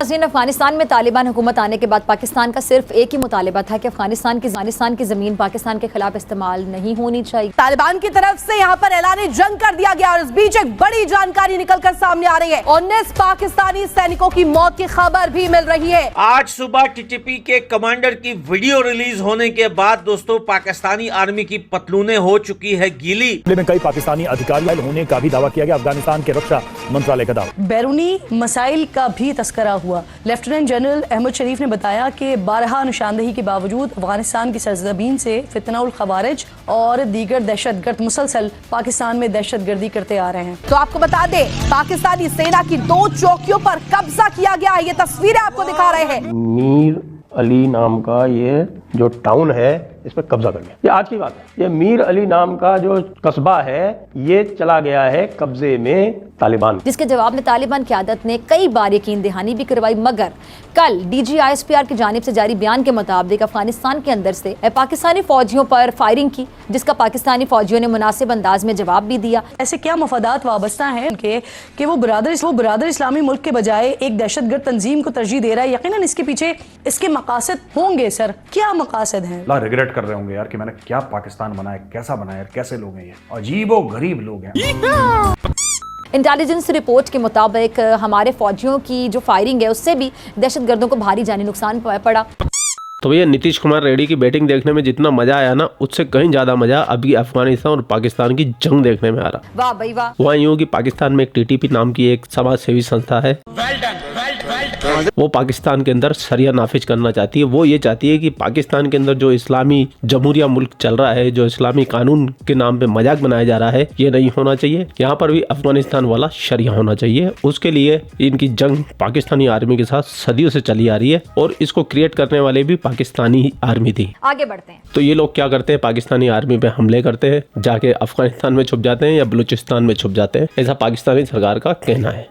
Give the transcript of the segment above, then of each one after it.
अफगानिस्तान में तालिबान हुकूमत आने के बाद पाकिस्तान का सिर्फ एक ही मुतालिबा था कि अफगानिस्तान की ज़मीन पाकिस्तान के खिलाफ इस्तेमाल नहीं होनी चाहिए। तालिबान की तरफ से यहाँ पर ऐलान जंग कर दिया गया और इस बीच एक बड़ी जानकारी निकलकर सामने आ रही है। 19 पाकिस्तानी सैनिकों की मौत की खबर भी मिल रही है। आज सुबह टीटीपी के कमांडर की वीडियो रिलीज होने के बाद दोस्तों पाकिस्तानी आर्मी की पतलूनें हो चुकी है गीली। में कई पाकिस्तानी अधिकारी होने का भी दावा किया गया। अफगानिस्तान के रक्षा मंत्रालय का दावा। बैरूनी मसाइल का भी तस्करा हुआ। लेफ्टिनेंट जनरल अहमद शरीफ ने बताया कि 12 निशानदेही के बावजूद अफगानिस्तान की सरजमीन से फितनाउल खवारिज और दीगर दहशतगर्द मुसलसल पाकिस्तान में दहशतगर्दी करते आ रहे हैं। तो आपको बता दें, पाकिस्तानी सेना की 2 चौकियों पर कब्जा किया गया है। ये तस्वीरें आपको दिखा रहे हैं। मीर अली नाम का ये जो टाउन है इस पर कब्जा कर लिया। ये आज की बात है। ये मीर अली नाम का जो कस्बा है ये चला गया है कब्जे में तालिबान। जिसके जवाब में तालिबान क़यादत ने कई बार यकीन दहानी भी करवाई, मगर कल DGISPR की जानिब से जारी बयान के मुताबिक अफगानिस्तान के अंदर से पाकिस्तानी फौजियों पर फायरिंग की, जिसका पाकिस्तानी फौजियों ने मुनासिब अंदाज में जवाब भी दिया। ऐसे क्या मफादात वाबस्ता हैं उनके कि वो बरादर इस्लामी मुल्क के बजाय एक दहशतगर्द तंजीम को तरजीह दे रहा है। यकीनन इसके पीछे इसके मकासद होंगे। सर, क्या मकासद हैं? रिग्रेट कर रहे होंगे यार कि मैंने क्या पाकिस्तान बनाया, कैसा बनाया, कैसे लोग हैं ये, अजीबो गरीब लोग हैं। इंटेलिजेंस रिपोर्ट के मुताबिक हमारे फौजियों की जो फायरिंग है उससे भी दहशतगर्दों को भारी जानी नुकसान पड़ा। तो भैया नीतीश कुमार रेड्डी की बैटिंग देखने में जितना मजा आया ना, उससे कहीं ज्यादा मजा अभी अफगानिस्तान और पाकिस्तान की जंग देखने में आ रहा। वाह भाई वाह। वहाँ यूँ कि पाकिस्तान में एक TTP नाम की एक समाज सेवी संस्था है। वो पाकिस्तान के अंदर शरिया नाफिज करना चाहती है। वो ये चाहती है कि पाकिस्तान के अंदर जो इस्लामी जमहूरिया मुल्क चल रहा है, जो इस्लामी कानून के नाम पे मजाक बनाया जा रहा है, ये नहीं होना चाहिए। यहाँ पर भी अफगानिस्तान वाला शरिया होना चाहिए। उसके लिए इनकी जंग पाकिस्तानी आर्मी के साथ सदियों से चली आ रही है और इसको क्रिएट करने वाले भी पाकिस्तानी आर्मी थी। आगे बढ़ते हैं। तो ये लोग क्या करते हैं, पाकिस्तानी आर्मी पे हमले करते हैं, जाके अफगानिस्तान में छुप जाते हैं या बलूचिस्तान में छुप जाते हैं, ऐसा पाकिस्तानी सरकार का कहना है।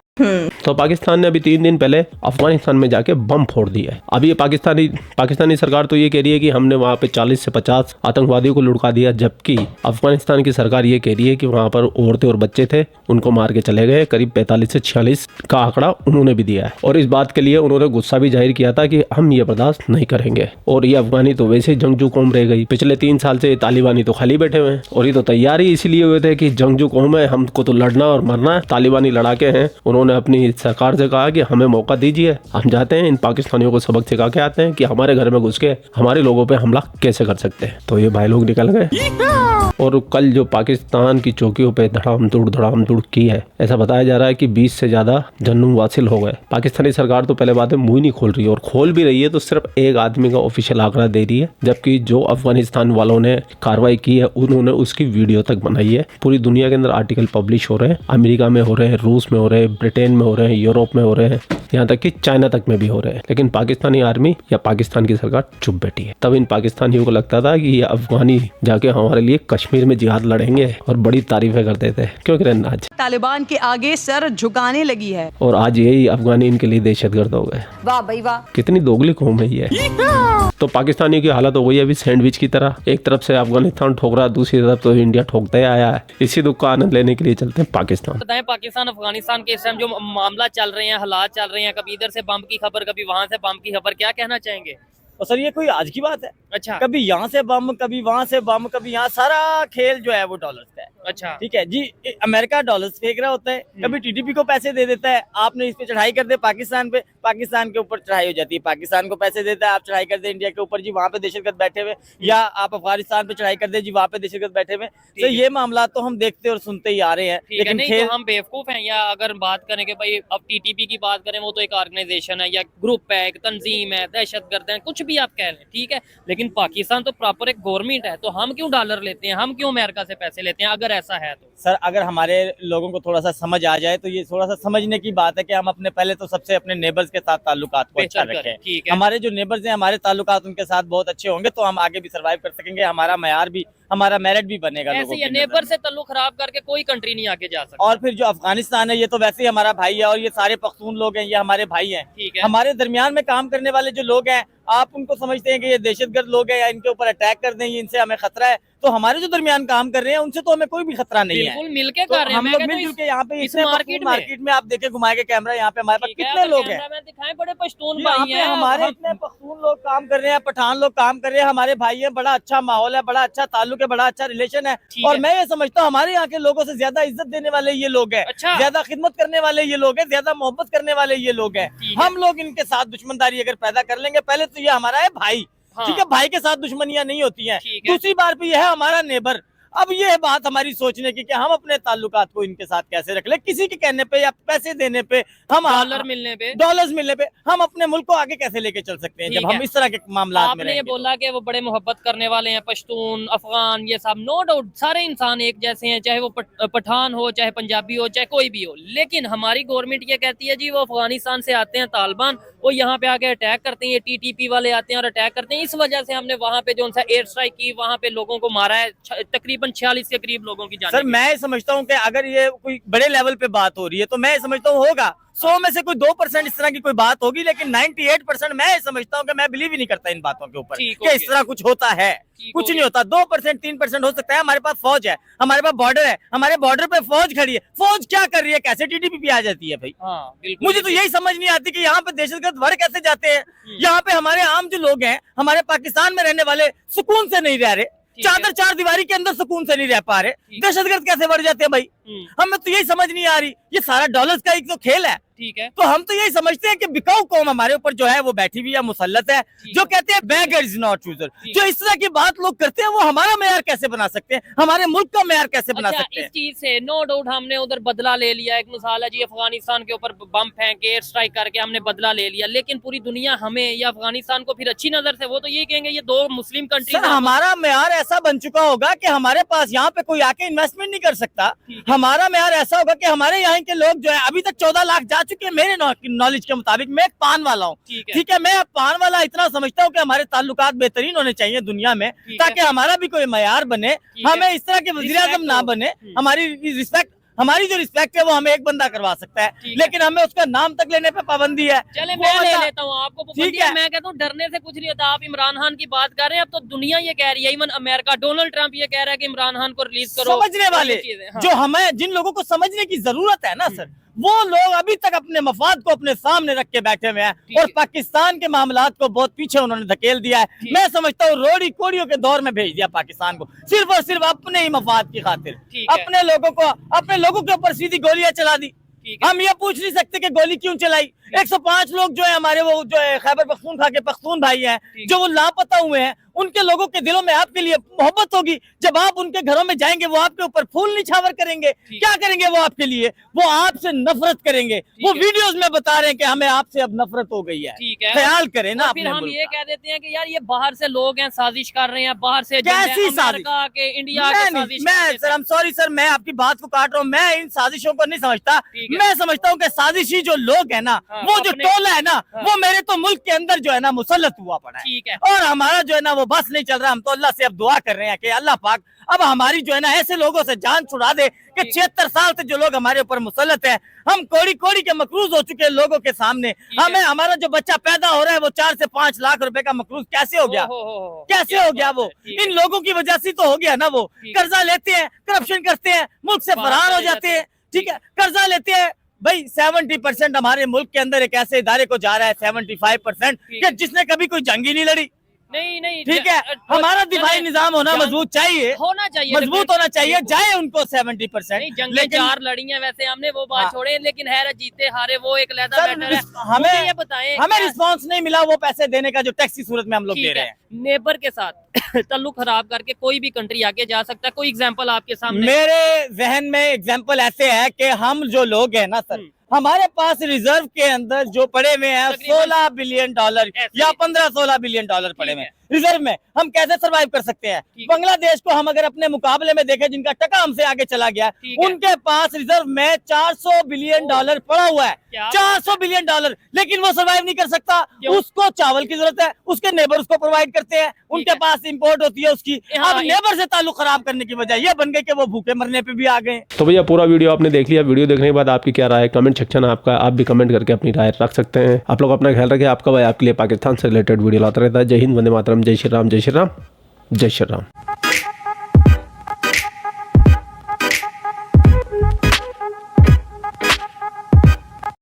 तो पाकिस्तान ने अभी 3 दिन पहले अफगानिस्तान में जाके बम फोड़ दिया है। अभी ये पाकिस्तानी सरकार तो ये कह रही है कि हमने वहाँ पे 40 से 50 आतंकवादियों को लुढ़का दिया, जबकि अफगानिस्तान की सरकार ये कह रही है कि वहाँ पर औरतें और बच्चे थे, उनको मार के चले गए। करीब 45 से 46 का आंकड़ा उन्होंने भी दिया है और इस बात के लिए उन्होंने गुस्सा भी जाहिर किया था कि हम ये बर्दाश्त नहीं करेंगे। और ये अफगानी तो वैसे ही जंगजू कौम रह गई। पिछले 3 साल से तालिबानी तो खाली बैठे हुए हैं और ये तो तैयार ही इसीलिए हुए थे कि जंगजू कौम है, हमको तो लड़ना और मरना है। तालिबानी लड़ाके हैं। उन्होंने अपनी सरकार से कहा कि हमें मौका दीजिए, हम जाते हैं इन पाकिस्तानियों को सबक सिखा के आते हैं कि हमारे घर में घुस के हमारे लोगों पे हमला कैसे कर सकते हैं। तो ये भाई लोग निकल गए और कल जो पाकिस्तान की चौकियों पे धड़ाम धुड़ की है, ऐसा बताया जा रहा है कि 20 से ज्यादा जन्नू वासिल हो गए। पाकिस्तानी सरकार तो पहले बात है मुंह नहीं खोल रही है और खोल भी रही है तो सिर्फ एक आदमी का ऑफिशियल आंकड़ा दे रही है, जबकि जो अफगानिस्तान वालों ने कार्रवाई की है उन्होंने उसकी वीडियो तक बनाई है। पूरी दुनिया के अंदर आर्टिकल पब्लिश हो रहे हैं, अमेरिका में हो रहे हैं, रूस में हो रहे हैं, ब्रिटेन में हो रहे हैं, यूरोप में हो रहे हैं, यहाँ तक कि चाइना तक में भी हो रहे हैं। लेकिन पाकिस्तानी आर्मी या पाकिस्तान की सरकार चुप बैठी है। तब इन पाकिस्तानियों को लगता था कि ये अफगानी जाके हमारे लिए कश्मीर में जिहाद लड़ेंगे और बड़ी तारीफें करते थे। क्यों किरण? आज तालिबान के आगे सर झुकाने लगी है और आज यही अफगानी इनके लिए दहशतगर्द हो गए। वाह भाई वाह। कितनी दोगली कौम है ये। तो पाकिस्तानियों की हालत हो गई अभी सैंडविच की तरह। एक तरफ से अफगानिस्तान ठोक रहा, दूसरी तरफ तो इंडिया ठोकता ही आया है। इसी दुख का आनंद लेने के लिए चलते हैं पाकिस्तान। बताएं, पाकिस्तान अफगानिस्तान के इस टाइम जो मामला चल रहे हैं, हालात चल रहे हैं, कभी इधर से बम की खबर, कभी वहां से बम की खबर, क्या कहना चाहेंगे? और सर ये कोई आज की बात है? अच्छा। कभी यहाँ से बम, कभी वहाँ से बम, कभी यहाँ, सारा खेल जो है वो डॉलर्स का है। अच्छा, ठीक है जी। अमेरिका डॉलर्स फेंक रहा होता है, कभी TTP को पैसे दे देता है, आपने इस पे चढ़ाई कर दे पाकिस्तान पे, पाकिस्तान के ऊपर चढ़ाई हो जाती है, पाकिस्तान को पैसे देता है, आप चढ़ाई कर दे इंडिया के ऊपर जी, वहाँ पे दहशतगर्द बैठे हुए, या आप अफगानिस्तान पे चढ़ाई कर दे जी, वहाँ पे दहशतगर्द बैठे हुए। तो ये मामला तो हम देखते और सुनते ही आ रहे हैं। लेकिन नहीं तो हम बेवकूफ हैं? या अगर बात करें कि भाई अब TTP की बात करें, वो तो एक ऑर्गेनाइजेशन है या ग्रुप है, एक तंजीम है, दहशतगर्द है, कुछ भी आप कह लें, ठीक है। लेकिन पाकिस्तान तो प्रॉपर एक गवर्नमेंट है, तो हम क्यों डॉलर लेते हैं, हम क्यों अमेरिका से पैसे लेते हैं अगर ऐसा है तो? सर अगर हमारे लोगों को थोड़ा सा समझ आ जाए तो ये थोड़ा सा समझने की बात है कि हम अपने पहले तो सबसे अपने नेबर्स के साथ ताल्लुकात को अच्छा रखें। ठीक है। हमारे जो नेबर्स हैं, हमारे ताल्लुकात उनके साथ बहुत अच्छे होंगे तो हम आगे भी सर्वाइव कर सकेंगे, हमारा मैयार भी, हमारा मेरिट भी बनेगा। ऐसे ही नेबर से ताल्लुक खराब करके कोई कंट्री नहीं आगे जा सकती। और फिर जो अफगानिस्तान है ये तो वैसे ही हमारा भाई है और ये सारे पख्तून लोग हैं, ये हमारे भाई हैं। ठीक है। हमारे दरमियान में काम करने वाले जो लोग हैं, आप उनको समझते हैं कि ये दहशतगर्द लोग हैं या इनके ऊपर अटैक कर दें, इनसे हमें खतरा है, तो हमारे जो दरमियान काम कर रहे हैं उनसे तो हमें कोई भी खतरा नहीं है। बिल्कुल मिलके तो कर रहे हैं। हम मैं लोग कहता हूँ मिलजुल के यहाँ पे इस इतने मार्केट में आप देखे घुमा के कैमरा, यहाँ पे हमारे पास ठीक है, कितने अगर लोग हैं, कैमरामैन दिखाएं, बड़े पश्तून यहाँ भाई पे हैं। हमारे हम- इतने पख्तून लोग काम कर रहे हैं, पठान लोग काम कर रहे हैं, हमारे भाई हैं, बड़ा अच्छा माहौल है, बड़ा अच्छा ताल्लुक है, बड़ा अच्छा रिलेशन है। ठीक और है। मैं ये समझता हूँ हमारे यहाँ के लोगों से ज्यादा इज्जत देने वाले ये लोग हैं, अच्छा। ज्यादा खिदमत करने वाले ये लोग हैं, ज्यादा मोहब्बत करने वाले ये लोग हैं। ठीक है। हम लोग इनके साथ दुश्मनदारी अगर पैदा कर लेंगे, पहले तो ये हमारा है भाई, हाँ। ठीक है, भाई के साथ दुश्मनियां नहीं होती हैं। ठीक है। दूसरी बार पे यह है हमारा नेबर। अब ये बात हमारी सोचने की कि हम अपने ताल्लुकात को इनके साथ कैसे रख ले, किसी के कहने पे या पैसे देने पे, हम डॉलर मिलने पे डॉलर्स मिलने पे हम अपने मुल्क को आगे कैसे लेके चल सकते हैं ठीक जब है। हम इस तरह के मामला में आपने ये रहेंगे। बोला कि वो बड़े मोहब्बत करने वाले हैं, पश्तून, अफगान, ये सब नो डाउट सारे इंसान एक जैसे हैं, चाहे वो पठान हो, चाहे पंजाबी हो, चाहे कोई भी हो। लेकिन हमारी गवर्नमेंट ये कहती है जी वो अफगानिस्तान से आते हैं तालिबान, वो यहाँ पे आके अटैक करते हैं, ये टीटीपी वाले आते हैं और अटैक करते हैं। इस वजह से हमने वहाँ पे जो उनसे एयर स्ट्राइक की, वहाँ पे लोगों को मारा है, तकरीबन 46 के करीब लोगों की जान। सर मैं समझता हूँ कि अगर ये कोई बड़े लेवल पे बात हो रही है तो मैं समझता हूँ होगा 100 में से कोई 2% इस तरह की कोई बात होगी, लेकिन 98% मैं समझता हूँ कि मैं बिलीव ही नहीं करता इन बातों के ऊपर ठीक, कि इस तरह कुछ होता है। कुछ नहीं होता। 2% 3% हो सकता है। हमारे पास फौज है, हमारे पास बॉर्डर है, हमारे बॉर्डर पे फौज खड़ी है, फौज क्या कर रही है, कैसे टीटीपी पे आ जाती है भाई? हाँ, बिल्कुल। मुझे तो यही समझ नहीं आती कि यहाँ पे दहशतगर्द वर्ग कैसे जाते हैं। यहाँ पे हमारे आम जो लोग हैं, हमारे पाकिस्तान में रहने वाले सुकून से नहीं रह रहे, चादर चार दीवारी के अंदर सुकून से नहीं रह पा रहे, दहशतगर्द कैसे बढ़ जाते हैं भाई? हमें तो यही समझ नहीं आ रही। ये सारा डॉलर्स का एक तो खेल है। ठीक है। तो हम तो यही समझते हैं कि बिकाऊ कौम हमारे ऊपर जो है वो बैठी हुई है, मुसल्लत है, जो कहते हैं बेगर इज नॉट चूजर। जो इस तरह की बात लोग करते हैं वो हमारा मेयार कैसे बना सकते हैं, हमारे मुल्क का मेयार कैसे बना सकते इस हैं? चीज से नो डाउट हमने उधर बदला ले लिया। एक मिसाल है जी, अफगानिस्तान के ऊपर बम फेंक के एयर स्ट्राइक करके हमने बदला ले लिया, लेकिन पूरी दुनिया हमें या अफगानिस्तान को फिर अच्छी नजर से वो तो यही कहेंगे ये दो मुस्लिम कंट्री। सर हमारा मेयार ऐसा बन चुका होगा कि हमारे पास यहाँ पे कोई आके इन्वेस्टमेंट नहीं कर सकता। हमारा मेयार ऐसा होगा कि हमारे यहाँ के लोग जो है अभी तक 14 लाख जा चुके हैं मेरे नॉलेज के मुताबिक। मैं एक पान वाला हूँ, ठीक है, मैं पान वाला इतना समझता हूँ कि हमारे ताल्लुकात बेहतरीन होने चाहिए दुनिया में, ताकि हमारा भी कोई मयार बने, हमें इस तरह के वज़ीर-ए-आज़म ना बने। हमारी जो रिस्पेक्ट है वो हमें एक बंदा करवा सकता है, लेकिन हमें उसका नाम तक लेने पे पाबंदी है। चले मैं ले लेता हूँ आपको ठीक है। मैं कहता हूँ डरने से कुछ नहीं होता। आप इमरान खान की बात कर रहे हैं, अब तो दुनिया ये कह रही है, इवन अमेरिका डोनाल्ड ट्रंप ये कह रहा है कि इमरान खान को रिलीज करो। समझने वाले जो हमें, जिन लोगों को समझने की जरूरत है ना सर, वो लोग अभी तक अपने मफाद को अपने सामने रख के बैठे हुए हैं और पाकिस्तान के मामलात को बहुत पीछे उन्होंने धकेल दिया है। मैं समझता हूँ रोड़ी कोड़ियों के दौर में भेज दिया पाकिस्तान को, सिर्फ और सिर्फ अपने ही मफाद की खातिर, अपने लोगों के ऊपर सीधी गोलियां चला दी। हम ये पूछ नहीं सकते कि गोली क्यों चलाई। 105 लोग जो है हमारे वो जो है खैबर पख्तूनख्वा के पख्तून भाई हैं, जो वो लापता हुए हैं, उनके लोगों के दिलों में आपके लिए मोहब्बत होगी। जब आप उनके घरों में जाएंगे वो आपके ऊपर फूल निछावर करेंगे। क्या करेंगे वो आपके लिए? वो आपसे नफरत करेंगे। वो वीडियोस में बता रहे हैं कि हमें आपसे अब नफरत हो गई है। ख्याल करें ना। फिर हम ये कह देते हैं कि यार ये बाहर से लोग हैं, साजिश कर रहे हैं, बाहर से कैसी साजिश? के इंडिया के साजिश। मैं सर I'm sorry सर, मैं आपकी बात को काट रहा हूँ। मैं इन साजिशों को नहीं समझता। मैं समझता हूँ कि साजिशी जो लोग है ना, वो जो टोला है ना, वो मेरे तो मुल्क के अंदर जो है ना मुसल्लत हुआ पड़ा है। और हमारा जो है ना वो बस नहीं चल रहा। हम तो अल्लाह से अब दुआ कर रहे हैं कि अल्लाह पाक अब हमारी जो है ना ऐसे लोगों से जान छुड़ा दे कि 76 साल से जो लोग हमारे ऊपर मुसल्लत है, हम कोड़ी कोड़ी के मकरूज हो चुके हैं लोगों के सामने। हमें हमारा जो बच्चा पैदा हो रहा है वो 4 से 5 लाख रुपए का मकरूज कैसे हो गया? कैसे हो गया? वो इन लोगों की वजह से तो हो गया ना। वो कर्जा लेते हैं, करप्शन करते हैं, मुल्क से फरार हो जाते हैं। ठीक है, कर्जा लेते हैं भाई। 70% हमारे मुल्क के अंदर एक ऐसे इदारे को जा रहा है, 75% कि जिसने कभी कोई जंग ही नहीं लड़ी। नहीं ठीक है, हमारा दिफाई निजाम होना मजबूत चाहिए, मजबूत होना चाहिए। जाए उनको 70%। जंगें 4 लड़ी हैं वैसे हमने, वो बात छोड़े, लेकिन है जीते हारे वो एक लहदा मैटर है। हमें ये बताएं, हमें रिस्पांस नहीं मिला वो पैसे देने का जो टैक्स की सूरत में हम लोग दे रहे हैं। नेबर के साथ ताल्लुक खराब करके कोई भी कंट्री आगे जा सकता है। कोई एग्जांपल आपके सामने? मेरे जहन में एग्जांपल ऐसे है कि हम जो लोग हैं ना सर, हमारे पास रिजर्व के अंदर जो पड़े हुए हैं $16 बिलियन या 15-16 बिलियन पड़े हुए हैं रिजर्व में। हम कैसे सरवाइव कर सकते हैं? बांग्लादेश को हम अगर अपने मुकाबले में देखें, जिनका टका हमसे आगे चला गया, उनके पास रिजर्व में $400 बिलियन पड़ा हुआ है। $400 बिलियन, लेकिन वो सरवाइव नहीं कर सकता। उसको चावल की जरूरत है, उसके नेबर उसको प्रोवाइड करते हैं, उनके पास इंपोर्ट होती है उसकी। अब नेबर से ताल्लुक खराब करने की वजह ये बन गई कि वो भूखे मरने पे भी आ गए। तो भैया पूरा वीडियो आपने देख लिया। वीडियो देखने के बाद आपकी क्या राय है? कमेंट सेक्शन आपका, आप भी कमेंट करके अपनी राय रख सकते हैं। आप लोग अपना ख्याल रखें। आपका भाई आपके लिए पाकिस्तान से रिलेटेड वीडियो लाता रहता है। जय हिंद, वंदे मातरम, जय श्री राम, जय श्री राम, जय श्री राम।